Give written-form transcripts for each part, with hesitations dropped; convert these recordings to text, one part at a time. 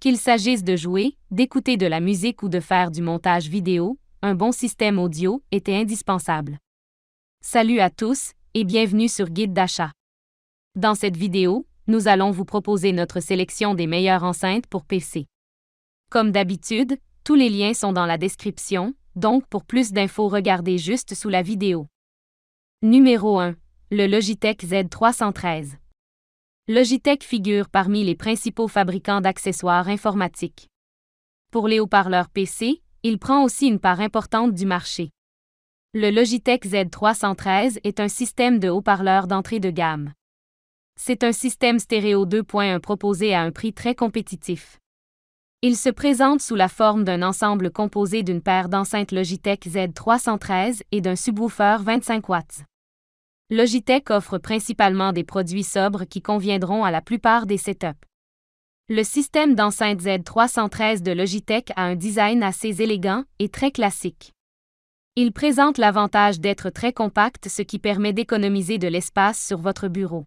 Qu'il s'agisse de jouer, d'écouter de la musique ou de faire du montage vidéo, un bon système audio était indispensable. Salut à tous et bienvenue sur Guide d'achat. Dans cette vidéo, nous allons vous proposer notre sélection des meilleures enceintes pour PC. Comme d'habitude, tous les liens sont dans la description, donc pour plus d'infos regardez juste sous la vidéo. Numéro 1. Le Logitech Z313. Logitech figure parmi les principaux fabricants d'accessoires informatiques. Pour les haut-parleurs PC, il prend aussi une part importante du marché. Le Logitech Z313 est un système de haut-parleurs d'entrée de gamme. C'est un système stéréo 2.1 proposé à un prix très compétitif. Il se présente sous la forme d'un ensemble composé d'une paire d'enceintes Logitech Z313 et d'un subwoofer 25 watts. Logitech offre principalement des produits sobres qui conviendront à la plupart des setups. Le système d'enceinte Z313 de Logitech a un design assez élégant et très classique. Il présente l'avantage d'être très compact, ce qui permet d'économiser de l'espace sur votre bureau.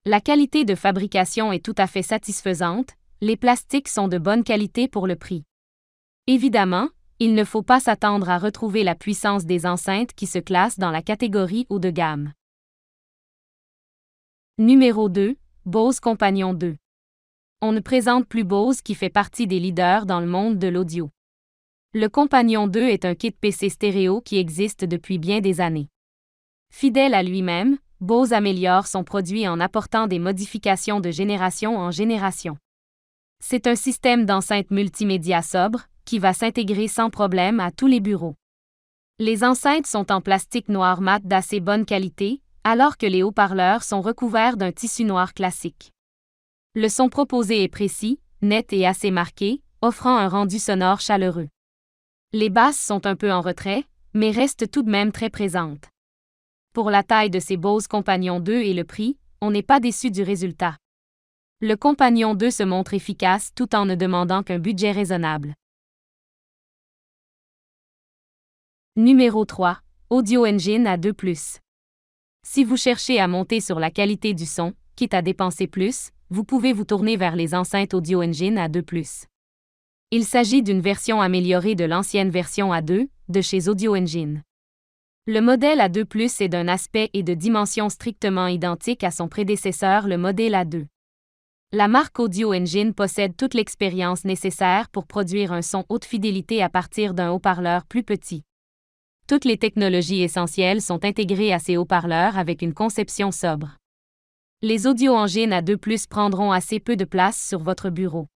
La qualité de fabrication est tout à fait satisfaisante, les plastiques sont de bonne qualité pour le prix. Évidemment, il ne faut pas s'attendre à retrouver la puissance des enceintes qui se classent dans la catégorie haut de gamme. Numéro 2. Bose Companion 2. On ne présente plus Bose qui fait partie des leaders dans le monde de l'audio. Le Companion 2 est un kit PC stéréo qui existe depuis bien des années. Fidèle à lui-même, Bose améliore son produit en apportant des modifications de génération en génération. C'est un système d'enceinte multimédia sobre, qui va s'intégrer sans problème à tous les bureaux. Les enceintes sont en plastique noir mat d'assez bonne qualité, alors que les haut-parleurs sont recouverts d'un tissu noir classique. Le son proposé est précis, net et assez marqué, offrant un rendu sonore chaleureux. Les basses sont un peu en retrait, mais restent tout de même très présentes. Pour la taille de ces Bose Companion 2 et le prix, on n'est pas déçu du résultat. Le Companion 2 se montre efficace tout en ne demandant qu'un budget raisonnable. Numéro 3. Audio Engine A2+. Si vous cherchez à monter sur la qualité du son, quitte à dépenser plus, vous pouvez vous tourner vers les enceintes Audio Engine A2+. Il s'agit d'une version améliorée de l'ancienne version A2, de chez Audio Engine. Le modèle A2+ est d'un aspect et de dimensions strictement identiques à son prédécesseur, le modèle A2. La marque Audio Engine possède toute l'expérience nécessaire pour produire un son haute fidélité à partir d'un haut-parleur plus petit. Toutes les technologies essentielles sont intégrées à ces haut-parleurs avec une conception sobre. Les Audio Engine A2+ prendront assez peu de place sur votre bureau.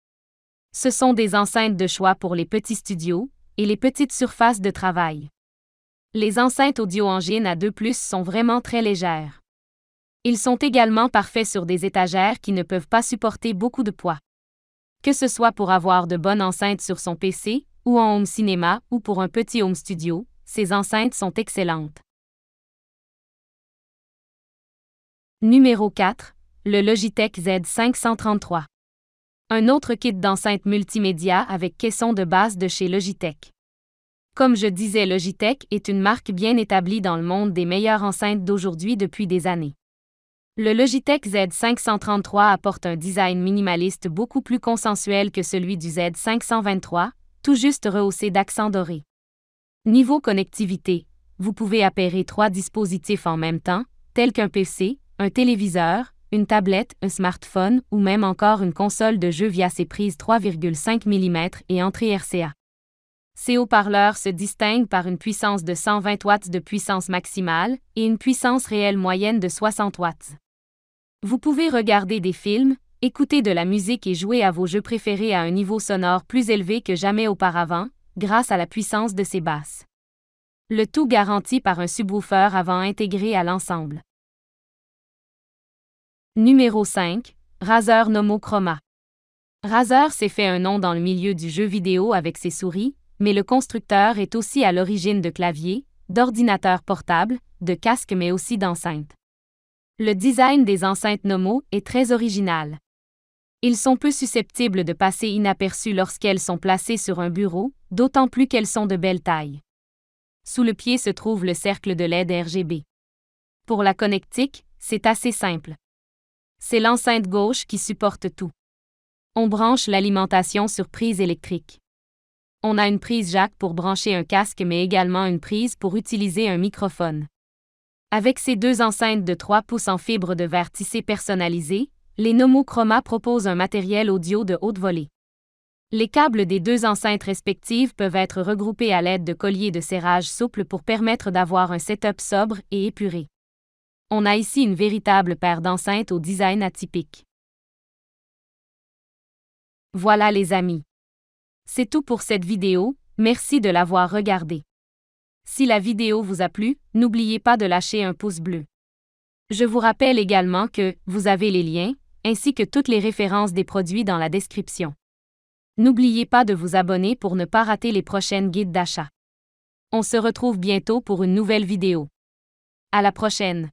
Ce sont des enceintes de choix pour les petits studios et les petites surfaces de travail. Les enceintes Audio Engine A2+ sont vraiment très légères. Ils sont également parfaits sur des étagères qui ne peuvent pas supporter beaucoup de poids. Que ce soit pour avoir de bonnes enceintes sur son PC, ou en home cinéma, ou pour un petit home studio, ces enceintes sont excellentes. Numéro 4. Le Logitech Z533. Un autre kit d'enceinte multimédia avec caisson de base de chez Logitech. Comme je disais, Logitech est une marque bien établie dans le monde des meilleures enceintes d'aujourd'hui depuis des années. Le Logitech Z533 apporte un design minimaliste beaucoup plus consensuel que celui du Z523, tout juste rehaussé d'accents dorés. Niveau connectivité, vous pouvez appairer 3 dispositifs en même temps, tels qu'un PC, un téléviseur, une tablette, un smartphone ou même encore une console de jeu via ses prises 3,5 mm et entrée RCA. Ces haut-parleurs se distinguent par une puissance de 120 watts de puissance maximale et une puissance réelle moyenne de 60 watts. Vous pouvez regarder des films, écouter de la musique et jouer à vos jeux préférés à un niveau sonore plus élevé que jamais auparavant, grâce à la puissance de ses basses. Le tout garanti par un subwoofer avant intégré à l'ensemble. Numéro 5. Razer Nomo Chroma. Razer s'est fait un nom dans le milieu du jeu vidéo avec ses souris, mais le constructeur est aussi à l'origine de claviers, d'ordinateurs portables, de casques mais aussi d'enceintes. Le design des enceintes Nomo est très original. Ils sont peu susceptibles de passer inaperçus lorsqu'elles sont placées sur un bureau, d'autant plus qu'elles sont de belle taille. Sous le pied se trouve le cercle de LED RGB. Pour la connectique, c'est assez simple. C'est l'enceinte gauche qui supporte tout. On branche l'alimentation sur prise électrique. On a une prise jack pour brancher un casque mais également une prise pour utiliser un microphone. Avec ces deux enceintes de 3 pouces en fibre de verre tissé personnalisée, les Nomo Chroma proposent un matériel audio de haute volée. Les câbles des deux enceintes respectives peuvent être regroupés à l'aide de colliers de serrage souples pour permettre d'avoir un setup sobre et épuré. On a ici une véritable paire d'enceintes au design atypique. Voilà les amis. C'est tout pour cette vidéo, merci de l'avoir regardée. Si la vidéo vous a plu, n'oubliez pas de lâcher un pouce bleu. Je vous rappelle également que vous avez les liens, ainsi que toutes les références des produits dans la description. N'oubliez pas de vous abonner pour ne pas rater les prochaines guides d'achat. On se retrouve bientôt pour une nouvelle vidéo. À la prochaine!